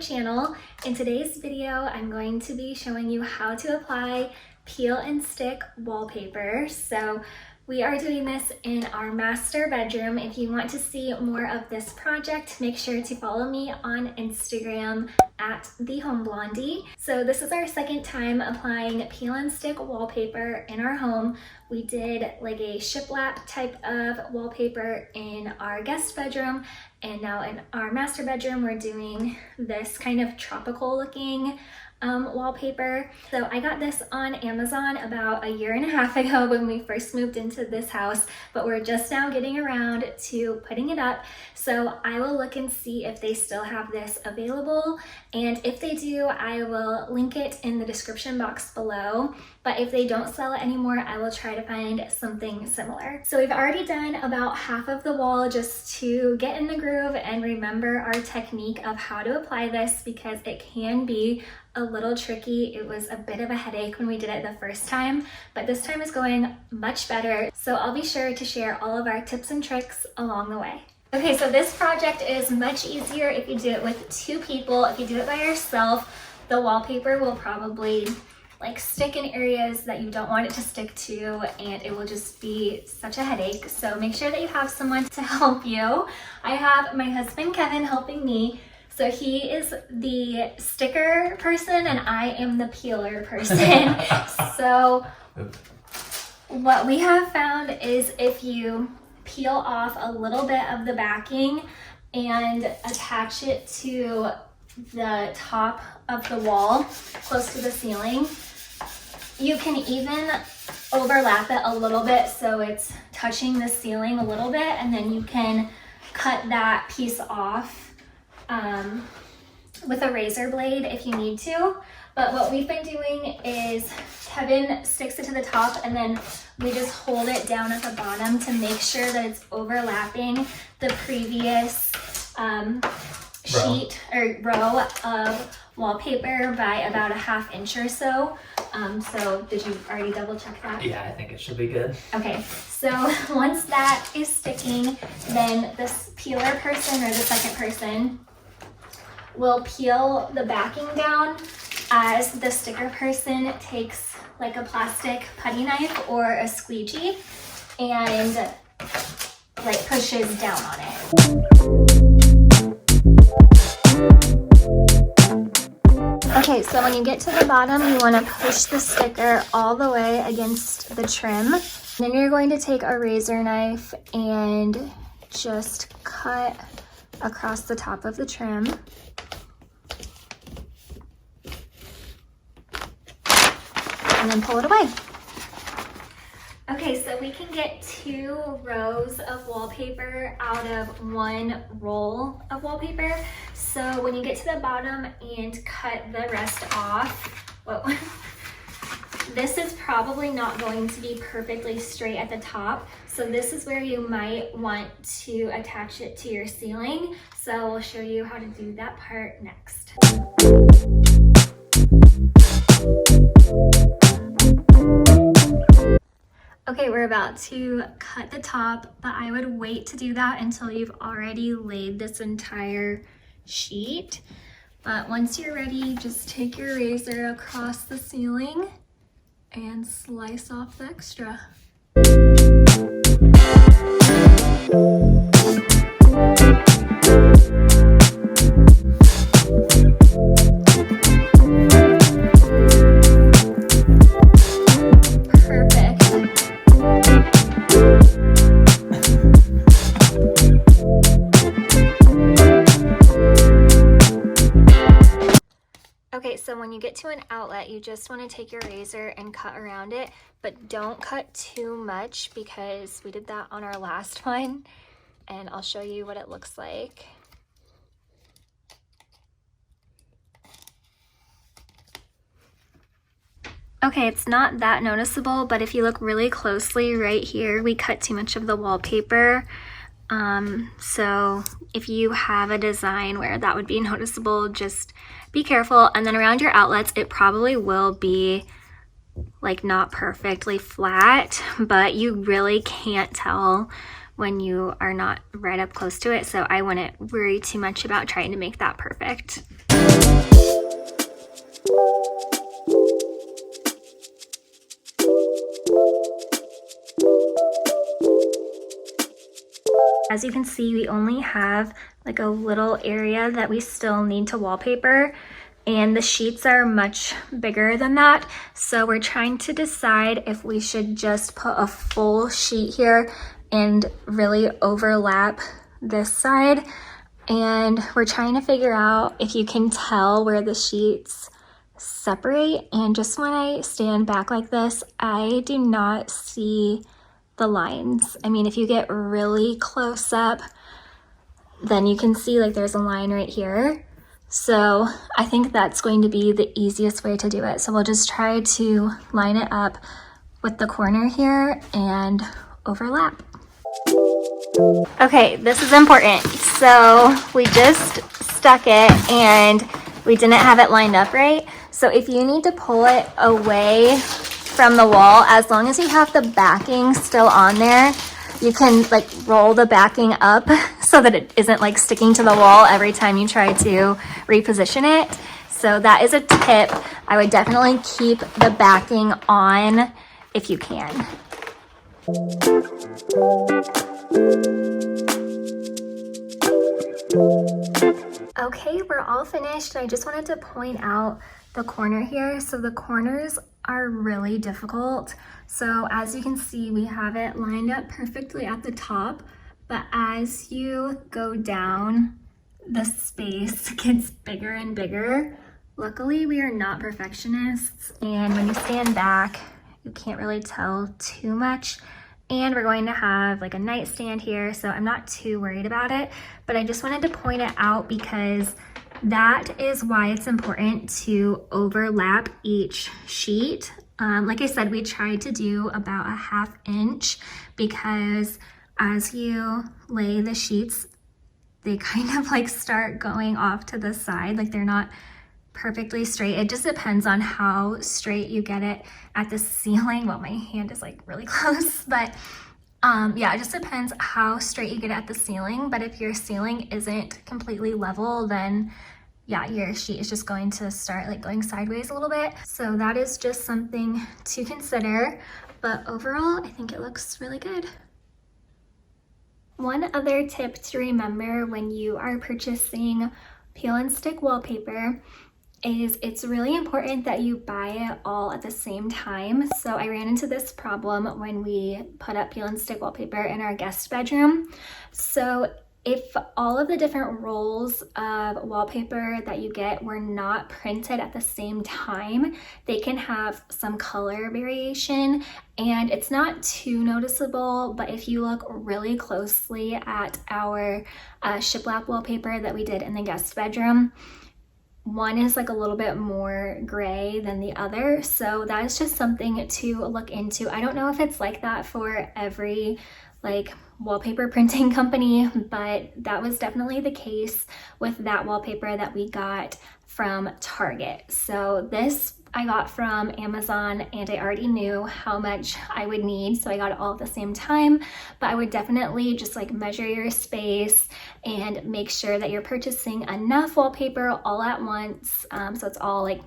Channel. In today's video, I'm going to be showing you how to apply peel and stick wallpaper. So we are doing this in our master bedroom. If you want to see more of this project, make sure to follow me on Instagram at thehomeblondie. So this is our second time applying peel and stick wallpaper in our home. We did like a shiplap type of wallpaper in our guest bedroom, and now in our master bedroom we're doing this kind of tropical looking wallpaper. So I got this on Amazon about 1.5 years ago when we first moved into this house, but we're just now getting around to putting it up. So I will look and see if they still have this available, and if they do, I will link it in the description box below. But if they don't sell it anymore, I will try to find something similar. So we've already done about half of the wall just to get in the groove and remember our technique of how to apply this, because it can be a little tricky. It was a bit of a headache when we did it the first time, but this time is going much better. So I'll be sure to share all of our tips and tricks along the way. Okay, so this project is much easier if you do it with 2 people. If you do it by yourself, the wallpaper will probably like stick in areas that you don't want it to stick to, and it will just be such a headache. So make sure that you have someone to help you. I have my husband Kevin helping me. So he is the sticker person and I am the peeler person. So what we have found is if you peel off a little bit of the backing and attach it to the top of the wall close to the ceiling, you can even overlap it a little bit so it's touching the ceiling a little bit, and then you can cut that piece off with a razor blade if you need to. But what we've been doing is Kevin sticks it to the top, and then we just hold it down at the bottom to make sure that it's overlapping the previous sheet or row of wallpaper by about 1/2 inch or so. So did you already double check that? Yeah, I think it should be good. Okay, so once that is sticking, then this peeler person or the second person will peel the backing down as the sticker person takes like a plastic putty knife or a squeegee and like pushes down on it. Okay, so when you get to the bottom, you want to push the sticker all the way against the trim. Then you're going to take a razor knife and just cut across the top of the trim. And then pull it away. Okay, so we can get 2 rows of wallpaper out of 1 roll of wallpaper. So when you get to the bottom and cut the rest off, this is probably not going to be perfectly straight at the top. So this is where you might want to attach it to your ceiling. So we'll show you how to do that part next. Okay, we're about to cut the top, but I would wait to do that until you've already laid this entire sheet. But once you're ready, just take your razor across the ceiling and slice off the extra. Okay, so when you get to an outlet, you just want to take your razor and cut around it, but don't cut too much because we did that on our last one, and I'll show you what it looks like. Okay, it's not that noticeable, but if you look really closely right here, we cut too much of the wallpaper. So if you have a design where that would be noticeable, just be careful. And then around your outlets, it probably will be like not perfectly flat, but you really can't tell when you are not right up close to it. So I wouldn't worry too much about trying to make that perfect. As you can see, we only have like a little area that we still need to wallpaper, and the sheets are much bigger than that. So we're trying to decide if we should just put a full sheet here and really overlap this side. And we're trying to figure out if you can tell where the sheets separate. And just when I stand back like this, I do not see the lines. I mean, if you get really close up, then you can see like there's a line right here. So I think that's going to be the easiest way to do it. So we'll just try to line it up with the corner here and overlap. Okay, this is important. So we just stuck it and we didn't have it lined up right. So if you need to pull it away from the wall, as long as you have the backing still on there, you can like roll the backing up so that it isn't like sticking to the wall every time you try to reposition it. So that is a tip. I would definitely keep the backing on if you can. Okay, we're all finished. I just wanted to point out the corner here. So the corners are really difficult. So as you can see, we have it lined up perfectly at the top, but as you go down, the space gets bigger and bigger. Luckily, we are not perfectionists, and when you stand back, you can't really tell too much. And we're going to have like a nightstand here, so I'm not too worried about it, but I just wanted to point it out because that is why it's important to overlap each sheet. Like I said, we tried to do about a 1/2 inch because as you lay the sheets, they kind of like start going off to the side, like they're not perfectly straight. It just depends on how straight you get it at the ceiling. Well, my hand is like really close, but yeah, it just depends how straight you get it at the ceiling. But if your ceiling isn't completely level, then yeah, your sheet is just going to start like going sideways a little bit. So that is just something to consider. But overall, I think it looks really good. One other tip to remember when you are purchasing peel and stick wallpaper is it's really important that you buy it all at the same time. So I ran into this problem when we put up peel and stick wallpaper in our guest bedroom. So if all of the different rolls of wallpaper that you get were not printed at the same time, they can have some color variation, and it's not too noticeable. But if you look really closely at our shiplap wallpaper that we did in the guest bedroom, one is like a little bit more gray than the other. So that is just something to look into. I don't know if it's like that for every like wallpaper printing company, but that was definitely the case with that wallpaper that we got from Target. So this I got from Amazon, and I already knew how much I would need, so I got it all at the same time. But I would definitely just like measure your space and make sure that you're purchasing enough wallpaper all at once, so it's all like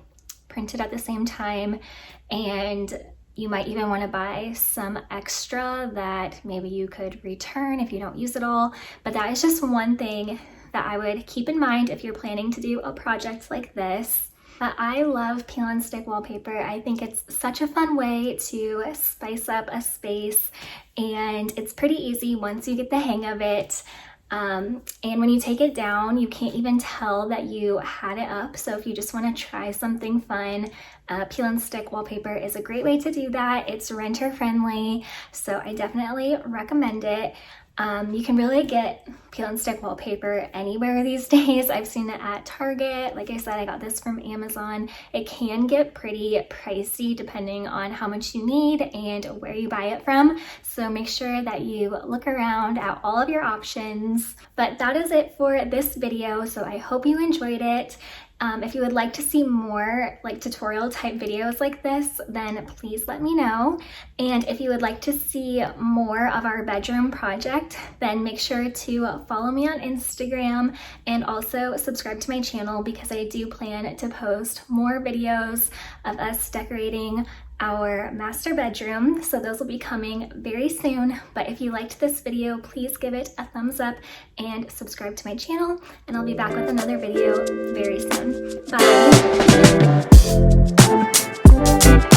printed at the same time. And you might even want to buy some extra that maybe you could return if you don't use it all. But that is just one thing that I would keep in mind if you're planning to do a project like this. But I love peel and stick wallpaper. I think it's such a fun way to spice up a space, and it's pretty easy once you get the hang of it. And when you take it down, you can't even tell that you had it up. So if you just want to try something fun, peel and stick wallpaper is a great way to do that. It's renter friendly, so I definitely recommend it. You can really get peel and stick wallpaper anywhere these days. I've seen it at Target. Like I said, I got this from Amazon. It can get pretty pricey depending on how much you need and where you buy it from. So make sure that you look around at all of your options. But that is it for this video. So I hope you enjoyed it. If you would like to see more like tutorial type videos like this, then please let me know. And if you would like to see more of our bedroom project, then make sure to follow me on Instagram and also subscribe to my channel, because I do plan to post more videos of us decorating our master bedroom. So those will be coming very soon. But if you liked this video, please give it a thumbs up and subscribe to my channel, and I'll be back with another video very soon. Bye.